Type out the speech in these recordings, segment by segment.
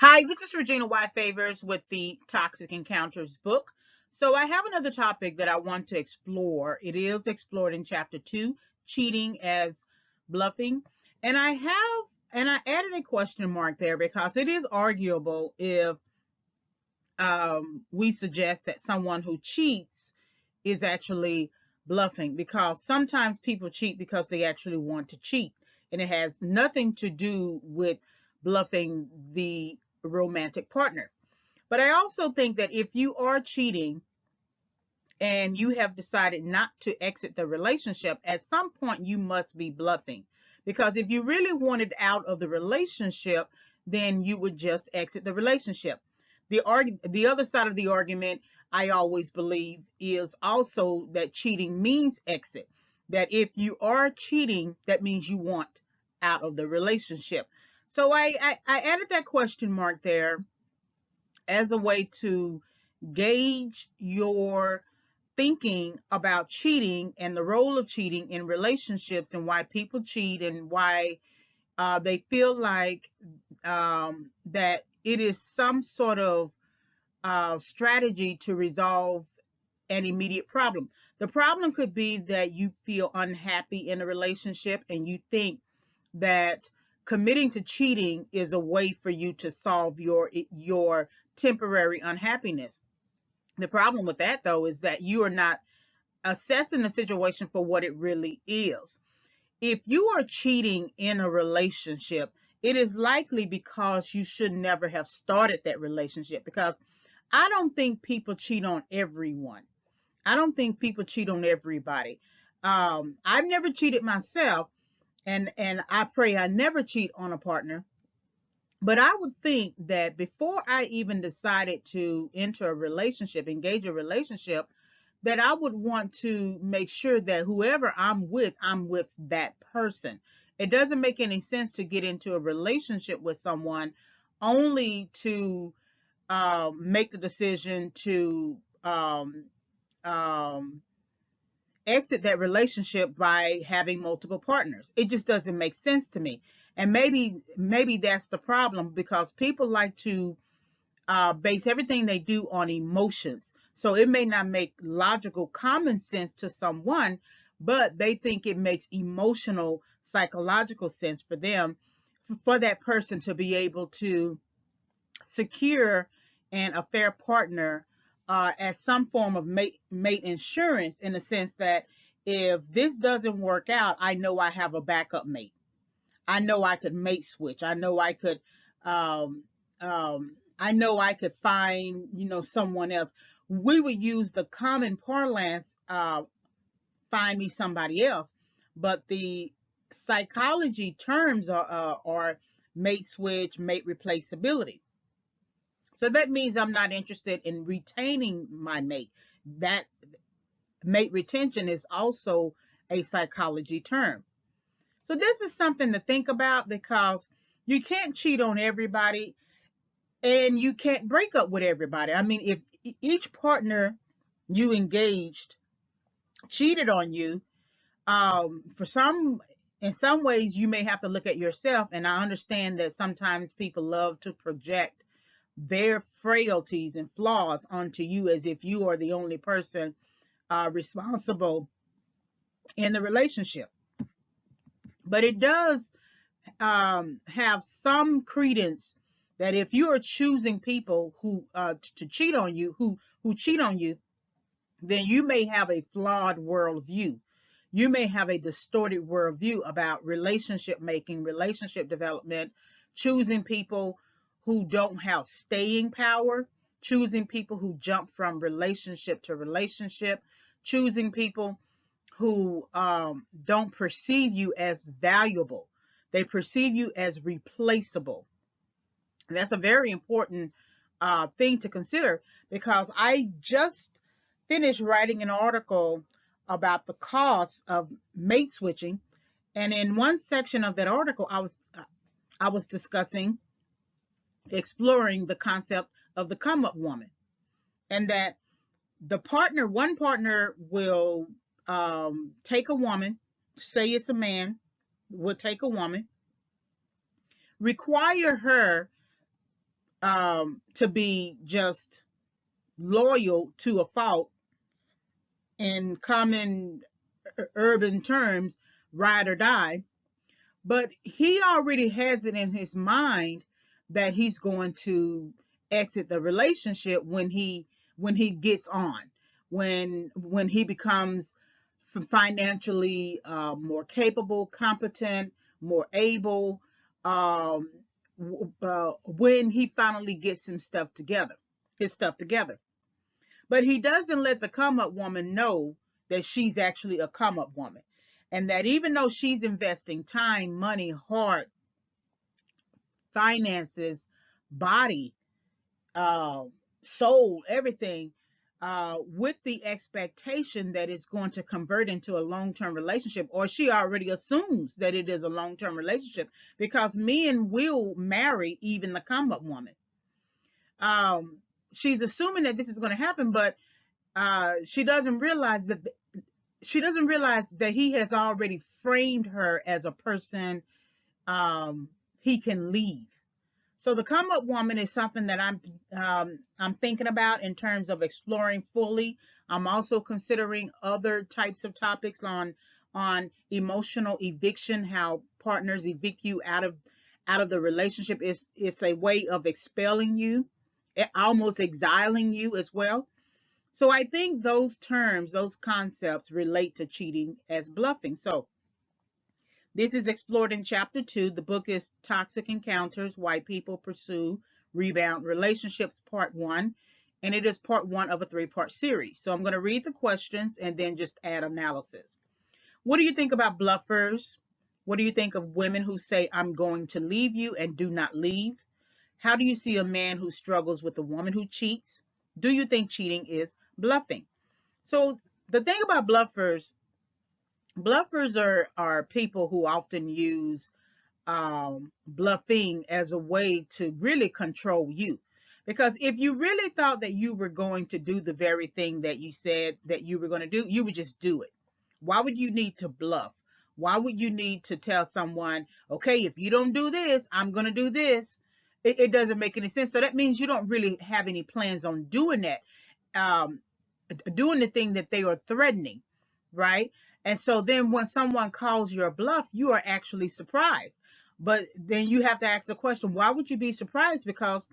Hi, this is Regina Y. Favors with the Toxic Encounters book. So I have another topic that I want to explore. It is explored in chapter 2, cheating as bluffing. And I added a question mark there because it is arguable if we suggest that someone who cheats is actually bluffing, because sometimes people cheat because they actually want to cheat, and it has nothing to do with bluffing the romantic partner. But I also think that if you are cheating and you have decided not to exit the relationship, at some point you must be bluffing. Because if you really wanted out of the relationship, then you would just exit the relationship. The other side of the argument, I always believe, is also that cheating means exit. That if you are cheating, that means you want out of the relationship. So I added that question mark there as a way to gauge your thinking about cheating and the role of cheating in relationships, and why people cheat, and why they feel like that it is some sort of strategy to resolve an immediate problem. The problem could be that you feel unhappy in a relationship and you think that committing to cheating is a way for you to solve your temporary unhappiness. The problem with that, though, is that you are not assessing the situation for what it really is. If you are cheating in a relationship, it is likely because you should never have started that relationship. Because I don't think people cheat on everyone. I don't think people cheat on everybody. I've never cheated myself, and I pray I never cheat on a partner. But I would think that before I even decided to enter a relationship, engage a relationship, that I would want to make sure that whoever I'm with that person. It doesn't make any sense to get into a relationship with someone only to make the decision to um, exit that relationship by having multiple partners. It just doesn't make sense to me. And maybe that's the problem, because people like to base everything they do on emotions. So it may not make logical common sense to someone, but they think it makes emotional, psychological sense for them, for that person to be able to secure and a fair partner as some form of mate insurance, in the sense that if this doesn't work out, I know I have a backup mate. I know I could mate switch. Um, I know I could find, someone else. We would use the common parlance, find me somebody else, but the psychology terms are mate switch, mate replaceability. So that means I'm not interested in retaining my mate. That mate retention is also a psychology term. So this is something to think about, because you can't cheat on everybody and you can't break up with everybody. I mean, if each partner you engaged cheated on you, in some ways you may have to look at yourself. And I understand that sometimes people love to project their frailties and flaws onto you, as if you are the only person responsible in the relationship. But it does have some credence that if you are choosing people who to cheat on you, who cheat on you, then you may have a flawed worldview. You may have a distorted worldview about relationship making, relationship development, choosing people who don't have staying power, choosing people who jump from relationship to relationship, choosing people who don't perceive you as valuable. They perceive you as replaceable. And that's a very important thing to consider, because I just finished writing an article about the cost of mate switching. And in one section of that article, I was discussing, exploring the concept of the come up woman, and that one partner will take a woman, say it's a man, would take a woman, require her to be just loyal to a fault, in common urban terms, ride or die. But he already has it in his mind that he's going to exit the relationship when he gets on, when he becomes financially more capable, competent, more able, um, when he finally gets his stuff together. But he doesn't let the come up woman know that she's actually a come up woman, and that even though she's investing time, money, heart, finances, body, uh, soul, everything, with the expectation that it's going to convert into a long-term relationship, or she already assumes that it is a long-term relationship, because men will marry even the come up woman. Um, she's assuming that this is going to happen, but she doesn't realize that he has already framed her as a person he can leave. So the come up woman is something that I'm thinking about in terms of exploring fully. I'm also considering other types of topics on emotional eviction, how partners evict you out of the relationship. It's a way of expelling you, almost exiling you as well. So I think those terms, those concepts relate to cheating as bluffing. So this is explored in chapter 2. The book is Toxic Encounters: Why People Pursue Rebound Relationships, part 1. And it is part 1 of a 3-part series. So I'm going to read the questions and then just add analysis. What do you think about bluffers? What do you think of women who say, I'm going to leave you and do not leave? How do you see a man who struggles with a woman who cheats? Do you think cheating is bluffing? So the thing about bluffers are people who often use bluffing as a way to really control you. Because if you really thought that you were going to do the very thing that you said that you were going to do, you would just do it. Why would you need to bluff? Why would you need to tell someone, okay, if you don't do this, I'm going to do this? It doesn't make any sense. So that means you don't really have any plans on doing that, um, doing the thing that they are threatening, right? And so then when someone calls your bluff, you are actually surprised. But then you have to ask the question, why would you be surprised? Because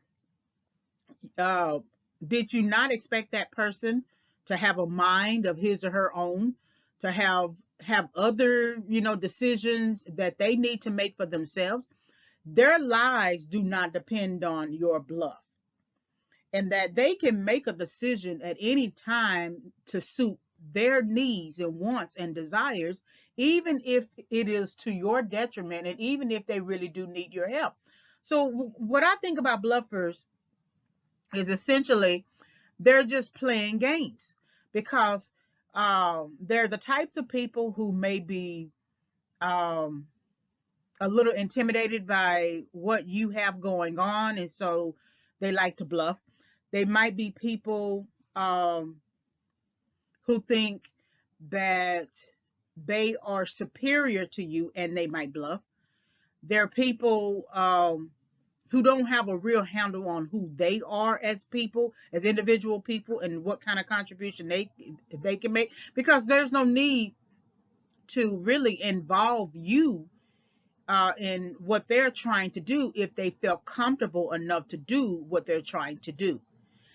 uh, did you not expect that person to have a mind of his or her own, to have other, decisions that they need to make for themselves? Their lives do not depend on your bluff, and that they can make a decision at any time to suit their needs and wants and desires, even if it is to your detriment, and even if they really do need your help. So what I think about bluffers is essentially they're just playing games, because they're the types of people who may be um, a little intimidated by what you have going on, and so they like to bluff. They might be people um, who think that they are superior to you, and they might bluff. There are people who don't have a real handle on who they are as people, as individual people, and what kind of contribution they can make, because there's no need to really involve you in what they're trying to do if they felt comfortable enough to do what they're trying to do.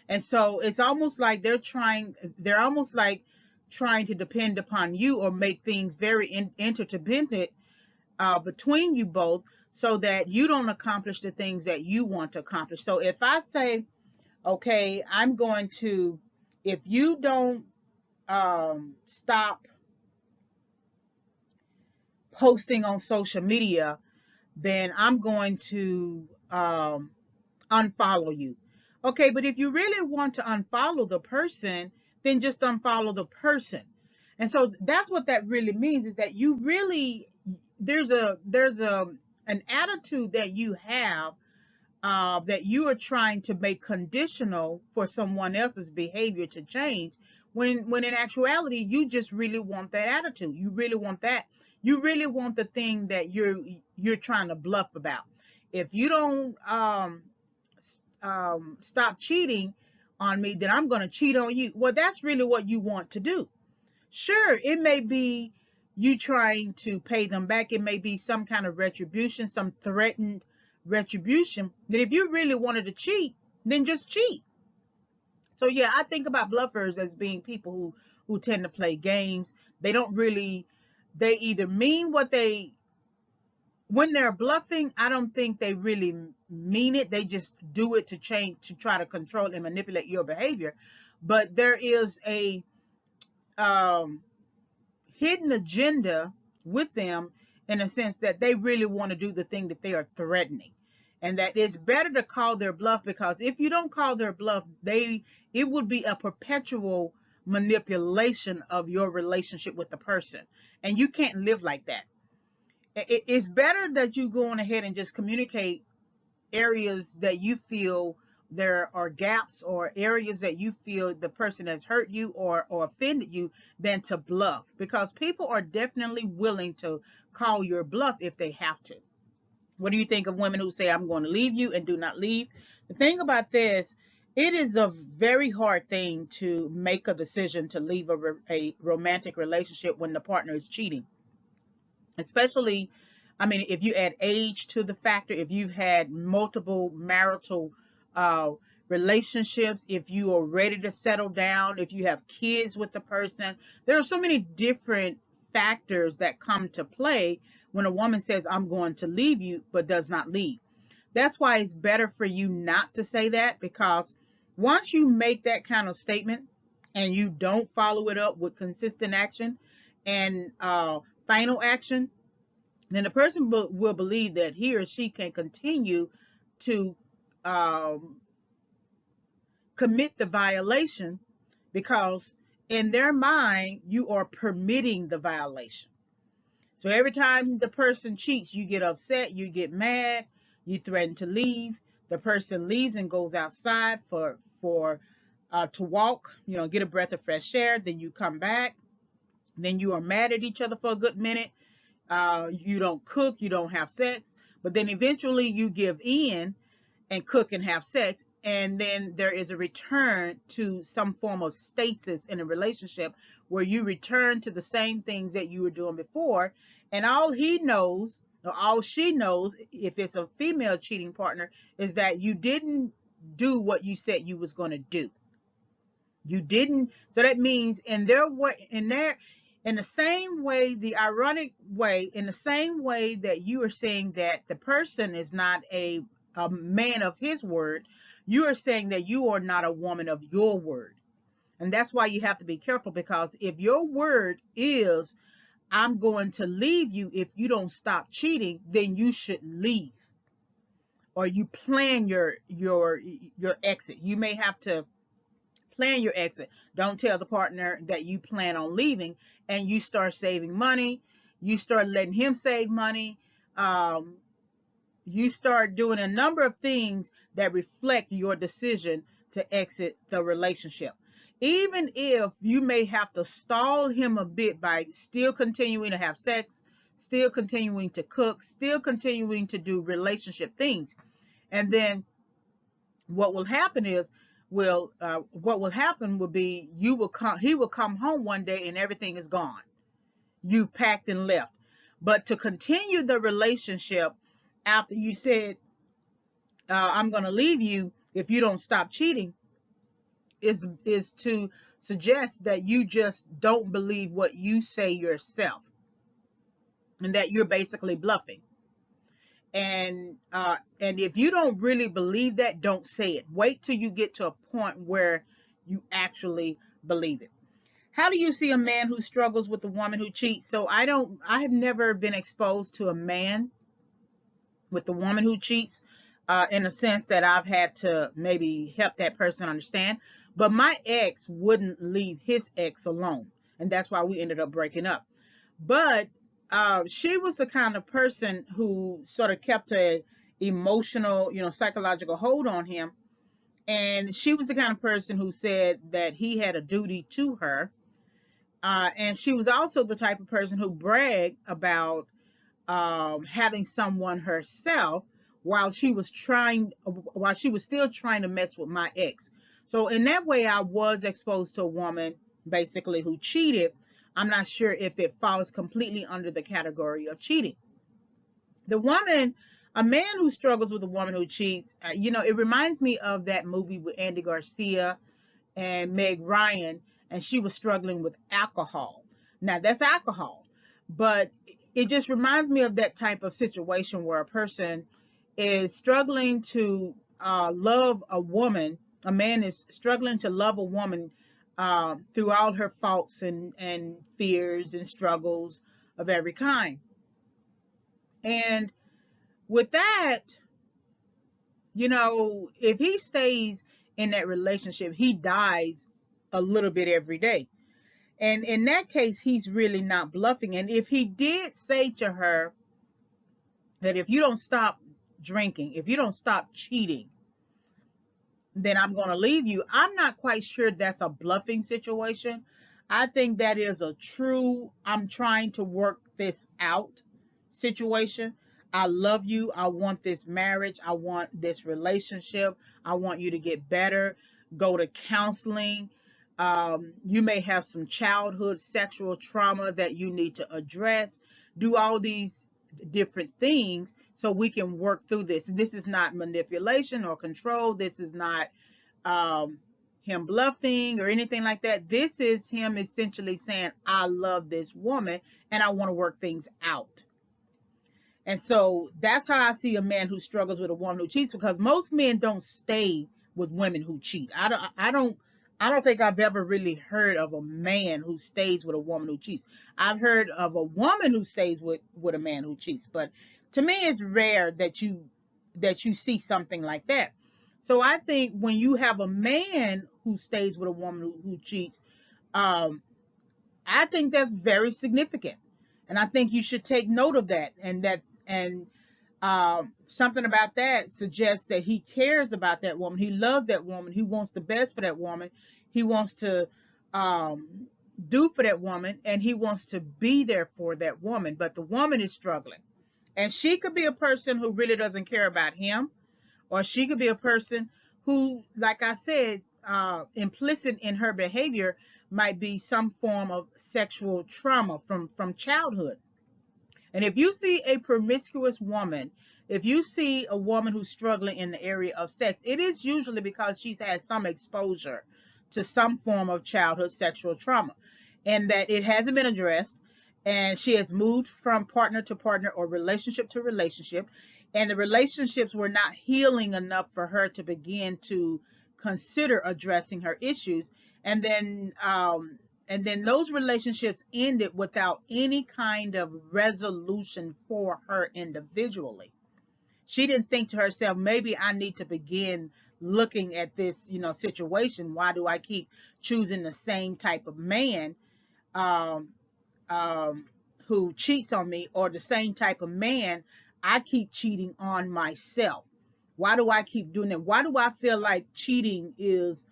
And so it's almost like they're almost like trying to depend upon you, or make things very interdependent between you both, so that you don't accomplish the things that you want to accomplish. So if I say, okay, I'm going to, if you don't stop posting on social media, then I'm going to unfollow you. Okay, but if you really want to unfollow the person, then just unfollow the person. And so that's what that really means, is that you really, there's an attitude that you have that you are trying to make conditional for someone else's behavior to change, when in actuality you just really want that attitude. You really want that. You really want the thing that you're trying to bluff about. If you don't stop cheating on me, then I'm going to cheat on you. Well, that's really what you want to do. Sure, it may be you trying to pay them back. It may be some kind of retribution, some threatened retribution. That if you really wanted to cheat, then just cheat. So yeah, I think about bluffers as being people who tend to play games. They don't really, they either mean what they, when they're bluffing, I don't think they really mean it. They just do it to change, to try to control and manipulate your behavior. But there is a um, hidden agenda with them, in a sense that they really want to do the thing that they are threatening. And that it's better to call their bluff, because if you don't call their bluff, it would be a perpetual manipulation of your relationship with the person. And you can't live like that. It's better that you go on ahead and just communicate areas that you feel there are gaps, or areas that you feel the person has hurt you or offended you, than to bluff, because people are definitely willing to call your bluff if they have to. What do you think of women who say, I'm going to leave you and do not leave? The thing about this, it is a very hard thing to make a decision to leave a romantic relationship when the partner is cheating. Especially, I mean, if you add age to the factor, if you've had multiple marital uh, relationships, if you are ready to settle down, if you have kids with the person, there are so many different factors that come to play when a woman says, I'm going to leave you, but does not leave. That's why it's better for you not to say that, because once you make that kind of statement and you don't follow it up with consistent action and final action, then the person will believe that he or she can continue to um, commit the violation, because in their mind you are permitting the violation. So every time the person cheats, you get upset, you get mad, you threaten to leave. The person leaves and goes outside for to walk, get a breath of fresh air. Then you come back. Then you are mad at each other for a good minute. You don't cook, you don't have sex, but then eventually you give in and cook and have sex, and then there is a return to some form of stasis in a relationship, where you return to the same things that you were doing before, and all he knows, or all she knows, if it's a female cheating partner, is that you didn't do what you said you was going to do. You didn't. So that means in their way, in the same way, the ironic way, in the same way that you are saying that the person is not a man of his word, you are saying that you are not a woman of your word. And that's why you have to be careful, because if your word is, I'm going to leave you if you don't stop cheating, then you should leave. Or you plan your exit. You may have to plan your exit. Don't tell the partner that you plan on leaving, and you start saving money. You start letting him save money. You start doing a number of things that reflect your decision to exit the relationship. Even if you may have to stall him a bit by still continuing to have sex, still continuing to cook, still continuing to do relationship things. And then what will happen is, what will happen will be, he will come home one day and everything is gone. You packed and left. But to continue the relationship after you said, I'm going to leave you if you don't stop cheating, is to suggest that you just don't believe what you say yourself, and that you're basically bluffing. And if you don't really believe that, don't say it. Wait till you get to a point where you actually believe it. How do you see a man who struggles with a woman who cheats? So I have never been exposed to a man with the woman who cheats, in a sense that I've had to maybe help that person understand. But my ex wouldn't leave his ex alone, and that's why we ended up breaking up. But she was the kind of person who sort of kept a emotional, psychological hold on him. And she was the kind of person who said that he had a duty to her. And she was also the type of person who bragged about having someone herself while she was still trying to mess with my ex. So in that way, I was exposed to a woman basically who cheated. I'm not sure if it falls completely under the category of cheating. The woman, a man who struggles with a woman who cheats, it reminds me of that movie with Andy Garcia and Meg Ryan, and she was struggling with alcohol. Now that's alcohol, but it just reminds me of that type of situation where a person is struggling to love a woman. A man is struggling to love a woman through all her faults and fears and struggles of every kind. And with that, if he stays in that relationship, he dies a little bit every day. And in that case, he's really not bluffing. And if he did say to her that if you don't stop drinking, if you don't stop cheating, then I'm going to leave you, I'm not quite sure that's a bluffing situation. I think that is a true, I'm trying to work this out situation. I love you. I want this marriage. I want this relationship. I want you to get better. Go to counseling. You may have some childhood sexual trauma that you need to address. Do all these different things so we can work through this. This is not manipulation or control. This is not him bluffing or anything like that. This is him essentially saying, I love this woman and I want to work things out. And so that's how I see a man who struggles with a woman who cheats, because most men don't stay with women who cheat. I don't think I've ever really heard of a man who stays with a woman who cheats. I've heard of a woman who stays with a man who cheats, but to me it's rare that you see something like that. So I think when you have a man who stays with a woman who cheats, I think that's very significant, and I think you should take note of that. And something about that suggests that he cares about that woman. He loves that woman. He wants the best for that woman. He wants to do for that woman, and he wants to be there for that woman. But the woman is struggling, and she could be a person who really doesn't care about him, or she could be a person who, like I said, implicit in her behavior might be some form of sexual trauma from childhood. And if you see a promiscuous woman, if you see a woman who's struggling in the area of sex, it is usually because she's had some exposure to some form of childhood sexual trauma, and that it hasn't been addressed, and she has moved from partner to partner or relationship to relationship, and the relationships were not healing enough for her to begin to consider addressing her issues. And then those relationships ended without any kind of resolution for her individually. She didn't think to herself, maybe I need to begin looking at this, situation. Why do I keep choosing the same type of man um, who cheats on me, or the same type of man I keep cheating on myself? Why do I keep doing that? Why do I feel like cheating is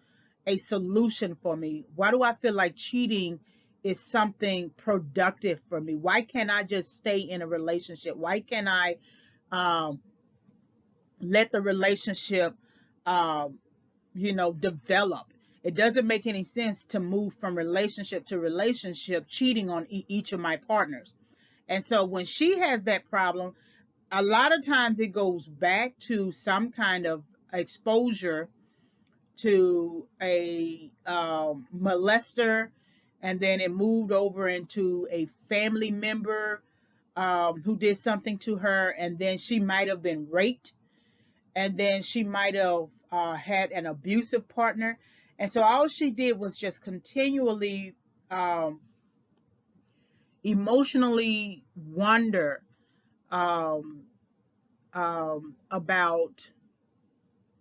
a solution for me? Why do I feel like cheating is something productive for me? Why can't I just stay in a relationship? Why can't I um, let the relationship, develop? It doesn't make any sense to move from relationship to relationship, cheating on each of my partners. And so when she has that problem, a lot of times it goes back to some kind of exposure to a molester, and then it moved over into a family member who did something to her, and then she might have been raped, and then she might have had an abusive partner. And so all she did was just continually um, emotionally wonder um, about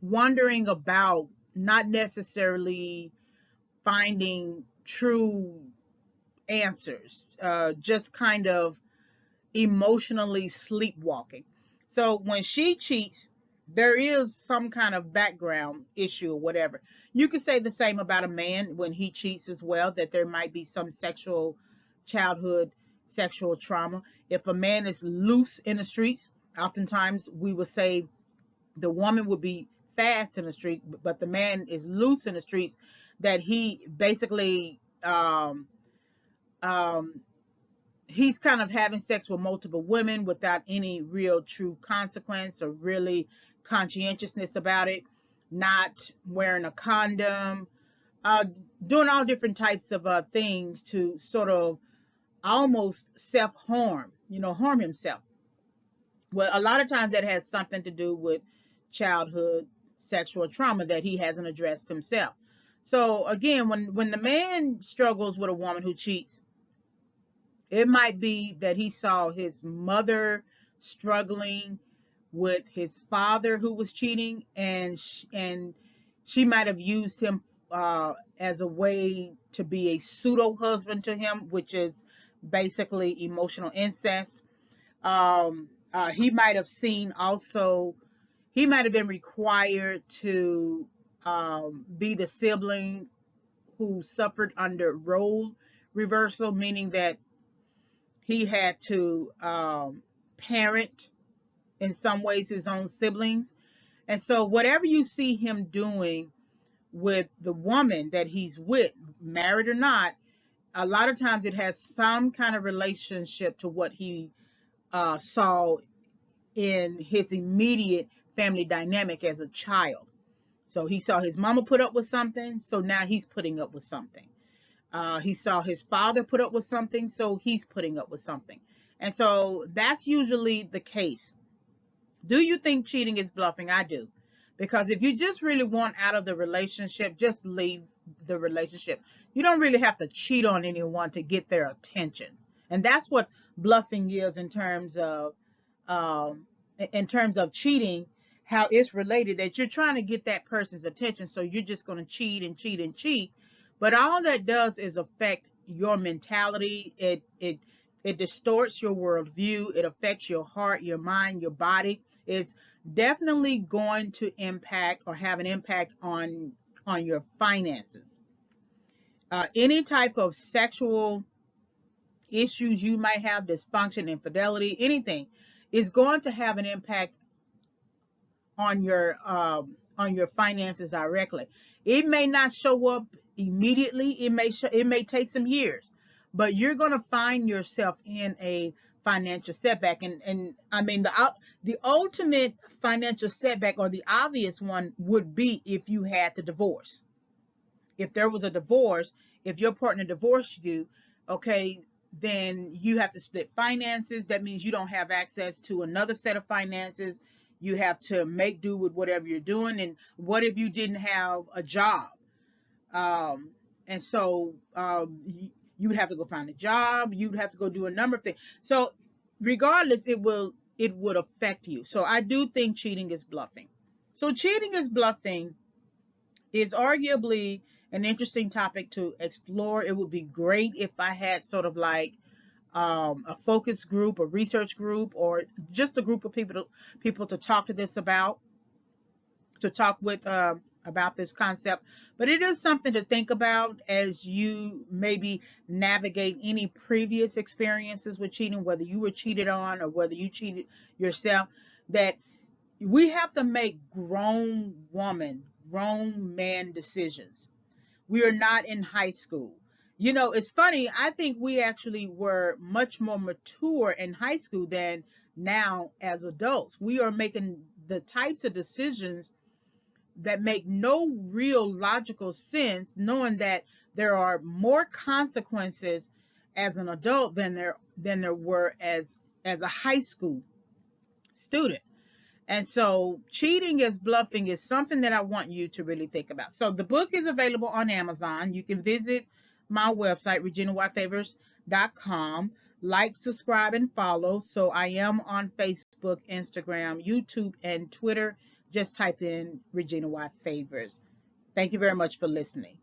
wondering about not necessarily finding true answers, just kind of emotionally sleepwalking. So when she cheats, there is some kind of background issue or whatever. You could say the same about a man when he cheats as well, that there might be some childhood sexual trauma. If a man is loose in the streets, oftentimes we would say The woman would be fast in the streets, but the man is loose in the streets, that he basically um, he's kind of having sex with multiple women without any real true consequence or really conscientiousness about it, not wearing a condom, uh, doing all different types of things to sort of almost self-harm, harm himself. Well, a lot of times that has something to do with childhood sexual trauma that he hasn't addressed himself. So again, when the man struggles with a woman who cheats, it might be that he saw his mother struggling with his father who was cheating, and she might have used him as a way to be a pseudo husband to him, which is basically emotional incest. He might have seen also, he might have been required to be the sibling who suffered under role reversal, meaning that he had to parent in some ways his own siblings. And so whatever you see him doing with the woman that he's with, married or not, a lot of times it has some kind of relationship to what he saw in his immediate family dynamic as a child. So he saw his mama put up with something, so now he's putting up with something. He saw his father put up with something, so he's putting up with something. And so that's usually the case. Do you think cheating is bluffing? I do. Because if you just really want out of the relationship, just leave the relationship. You don't really have to cheat on anyone to get their attention. And that's what bluffing is um, in terms of cheating, how it's related, that you're trying to get that person's attention. So you're just going to cheat and cheat and cheat. But all that does is affect your mentality. It distorts your worldview. It affects your heart, your mind, your body. It's definitely going to impact or have an impact on your finances. Any type of sexual issues you might have, dysfunction, infidelity, anything, is going to have an impact on your finances directly. It may not show up immediately. It may take some years, but you're going to find yourself in a financial setback. And I mean the ultimate financial setback, or the obvious one, would be if you had the divorce. If there was a divorce, if your partner divorced you, okay, then you have to split finances. That means you don't have access to another set of finances. You have to make do with whatever you're doing. And what if you didn't have a job? And so you would have to go find a job. You'd have to go do a number of things. So regardless, it would affect you. So I do think cheating is bluffing. So cheating is bluffing is arguably an interesting topic to explore. It would be great if I had sort of like a focus group, a research group, or just a group of people to talk to this about, to talk with about this concept. But it is something to think about as you maybe navigate any previous experiences with cheating, whether you were cheated on or whether you cheated yourself, that we have to make grown man decisions. We are not in high school. It's funny. I think we actually were much more mature in high school than now as adults. We are making the types of decisions that make no real logical sense, knowing that there are more consequences as an adult than there were as a high school student. And so cheating as bluffing is something that I want you to really think about. So the book is available on Amazon. You can visit my website, reginawhitefavors.com. Like, subscribe, and follow. So I am on Facebook, Instagram, YouTube, and Twitter. Just type in Regina White Favors. Thank you very much for listening.